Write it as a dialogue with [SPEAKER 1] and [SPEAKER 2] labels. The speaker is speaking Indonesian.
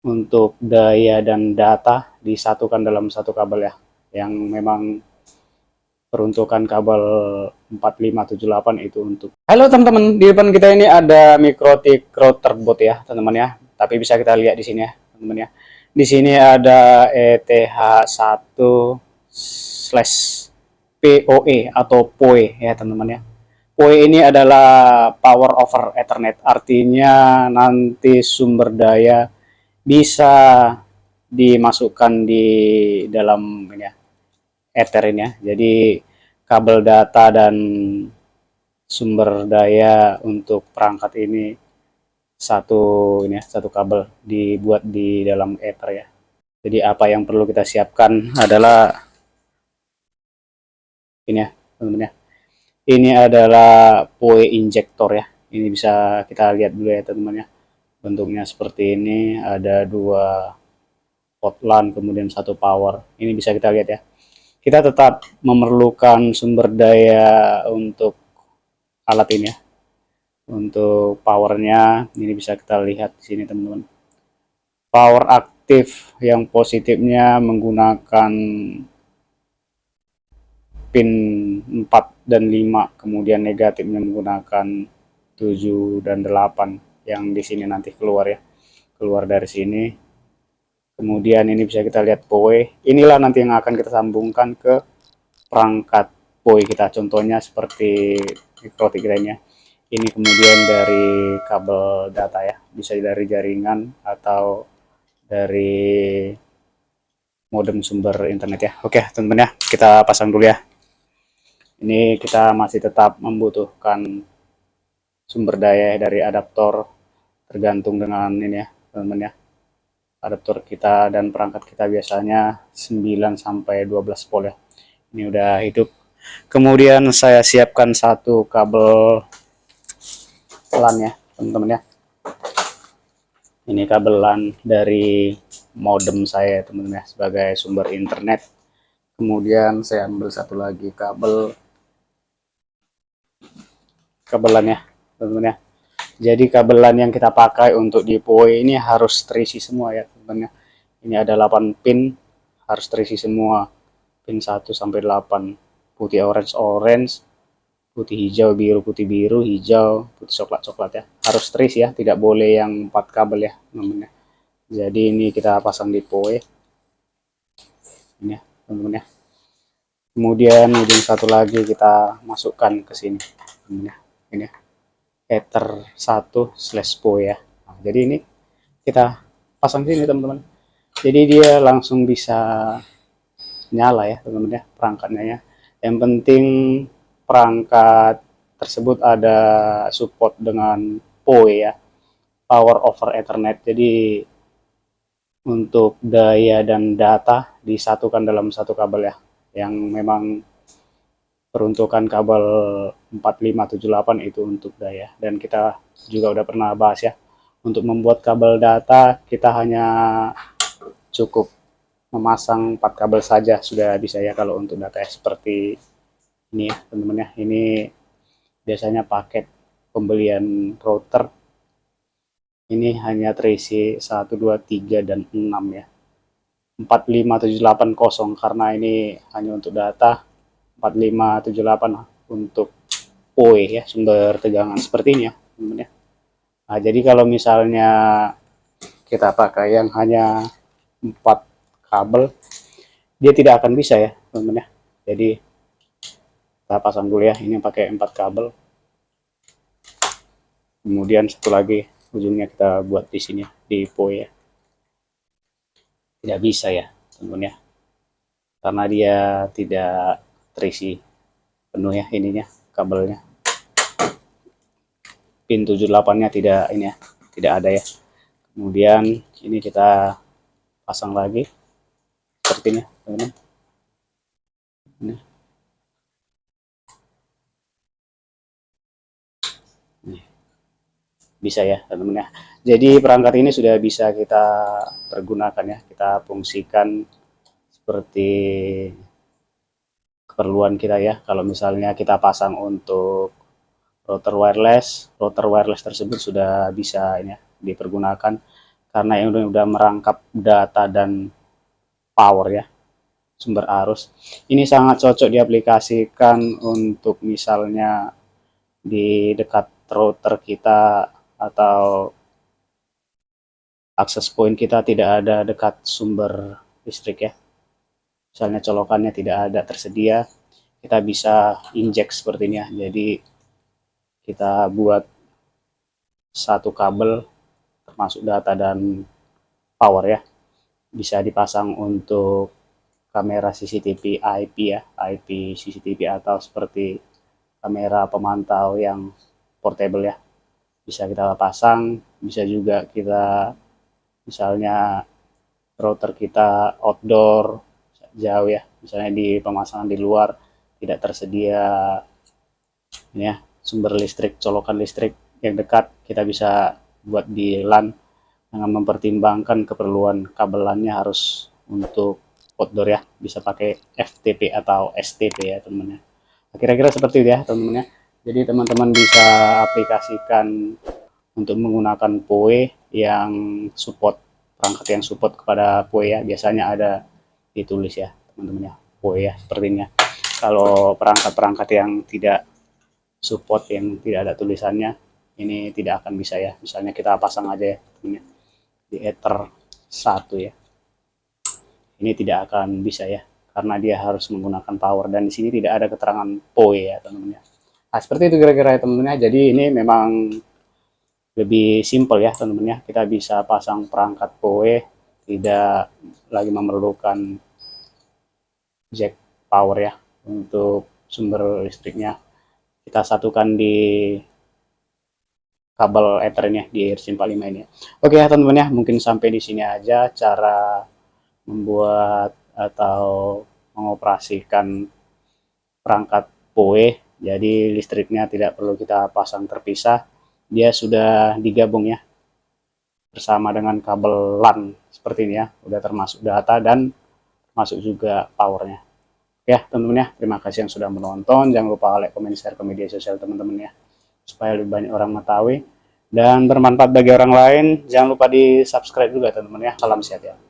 [SPEAKER 1] untuk daya dan data disatukan dalam satu kabel ya, yang memang peruntukan kabel 4578 itu untuk. Halo teman-teman, di depan kita ini ada Mikrotik router bot ya teman-teman ya, tapi bisa kita lihat di sini ya teman-teman ya. Di sini ada ETH1/PoE atau PoE ya teman-teman ya. PoE ini adalah Power over Ethernet, artinya nanti sumber daya bisa dimasukkan di dalam ini ya, Ether ini ya. Jadi kabel data dan sumber daya untuk perangkat ini satu ini ya, satu kabel dibuat di dalam Ether ya. Jadi apa yang perlu kita siapkan adalah ini ya, teman-teman ya. Ini adalah PoE injector ya. Ini bisa kita lihat dulu ya teman-teman ya. Bentuknya seperti ini, ada dua hotline kemudian satu power. Ini bisa kita lihat ya. Kita tetap memerlukan sumber daya untuk alat ini ya. Untuk powernya ini bisa kita lihat di sini teman-teman. Power aktif yang positifnya menggunakan pin 4 dan 5, kemudian negatifnya menggunakan 7 dan 8 yang di sini nanti keluar ya. Keluar dari sini. Kemudian ini bisa kita lihat PoE. Inilah nanti yang akan kita sambungkan ke perangkat PoE kita. Contohnya seperti mikrotik lainnya. Ini kemudian dari kabel data ya, bisa dari jaringan atau dari modem sumber internet ya. Oke teman-teman ya, kita pasang dulu ya. Ini kita masih tetap membutuhkan sumber daya dari adaptor, tergantung dengan ini ya teman-teman ya. Adaptor kita dan perangkat kita biasanya 9 sampai 12 volt ya. Ini udah hidup. Kemudian saya siapkan satu kabel LAN ya teman-teman ya. Ini kabel LAN dari modem saya teman-teman ya, sebagai sumber internet. Kemudian saya ambil satu lagi kabel LAN ya teman-teman ya. Jadi kabel LAN yang kita pakai untuk di PoE ini harus terisi semua ya teman-teman ya. Ini ada 8 pin, harus terisi semua. Pin 1 sampai 8. Putih orange, putih hijau, biru, putih biru, hijau, putih coklat ya. Harus terisi ya, tidak boleh yang 4 kabel ya teman-teman ya. Jadi ini kita pasang di PoE. Ini ya teman-teman ya. Kemudian ujung satu lagi kita masukkan ke sini. Teman-teman ya. Ini ya. Ether 1/PoE ya. Nah, jadi ini kita pasang sini teman-teman. Jadi dia langsung bisa nyala ya teman-teman ya perangkatnya ya. Yang penting perangkat tersebut ada support dengan PoE ya, Power over Ethernet. Jadi untuk daya dan data disatukan dalam satu kabel ya, yang memang peruntukan kabel 4578 itu untuk daya. Dan kita juga udah pernah bahas ya, untuk membuat kabel data kita hanya cukup memasang 4 kabel saja sudah bisa ya kalau untuk data ya. Seperti ini ya teman-teman ya, ini biasanya paket pembelian router ini hanya terisi 1, 2, 3, dan 6 ya. 45780 karena ini hanya untuk data, 4578 untuk PoE ya, sumber tegangan seperti ini ya teman-teman ya. Nah, jadi kalau misalnya kita pakai yang hanya 4 kabel, dia tidak akan bisa ya teman-teman ya. Jadi kita pasang dulu ya, ini pakai 4 kabel. Kemudian satu lagi ujungnya kita buat di sini ya, di PoE ya. Tidak bisa ya teman-teman ya, karena dia tidak terisi penuh ya ininya kabelnya. Pin 78-nya tidak ini ya, tidak ada ya. Kemudian ini kita pasang lagi seperti ini teman-teman. Ini. Nih. Bisa ya teman-teman ya. Jadi perangkat ini sudah bisa kita pergunakan ya, kita fungsikan seperti keperluan kita ya. Kalau misalnya kita pasang untuk router wireless tersebut sudah bisa ini ya, dipergunakan. karena ini udah merangkap data dan power ya, sumber arus. Ini sangat cocok diaplikasikan untuk misalnya di dekat router kita atau akses point kita tidak ada dekat sumber listrik ya, misalnya colokannya tidak ada tersedia, kita bisa injek seperti ini ya. Jadi kita buat satu kabel termasuk data dan power ya, bisa dipasang untuk kamera CCTV IP ya, IP CCTV atau seperti kamera pemantau yang portable ya, bisa kita pasang. Bisa juga kita misalnya router kita outdoor jauh ya, misalnya di pemasangan di luar tidak tersedia ini ya sumber listrik, colokan listrik yang dekat, kita bisa buat di LAN dengan mempertimbangkan keperluan kabelannya harus untuk outdoor ya, bisa pakai FTP atau STP ya teman-teman. Kira-kira seperti itu ya teman-teman ya. Jadi teman-teman bisa aplikasikan untuk menggunakan PoE yang support, perangkat yang support kepada PoE ya. Biasanya ada ditulis ya teman-teman ya, PoE ya sepertinya. Kalau perangkat-perangkat yang tidak support, yang tidak ada tulisannya, ini tidak akan bisa ya. Misalnya kita pasang aja ya teman-teman, di Ether 1 ya, ini tidak akan bisa ya, karena dia harus menggunakan power, dan di sini tidak ada keterangan PoE ya teman-teman ya. Nah, seperti itu kira-kira ya teman-teman ya. Jadi ini memang lebih simpel ya teman-teman ya, kita bisa pasang perangkat PoE, tidak lagi memerlukan jack power ya untuk sumber listriknya, kita satukan di kabel Ethernya di RJ45 ini. Oke ya teman-teman ya, mungkin sampai di sini aja cara membuat atau mengoperasikan perangkat PoE. Jadi listriknya tidak perlu kita pasang terpisah, dia sudah digabung ya bersama dengan kabel LAN seperti ini ya, udah termasuk data dan termasuk juga powernya. Ya teman-teman ya, terima kasih yang sudah menonton, jangan lupa like, comment, share ke media sosial teman-teman ya, supaya lebih banyak orang mengetahui dan bermanfaat bagi orang lain. Jangan lupa di subscribe juga teman-teman ya. Salam sehat ya.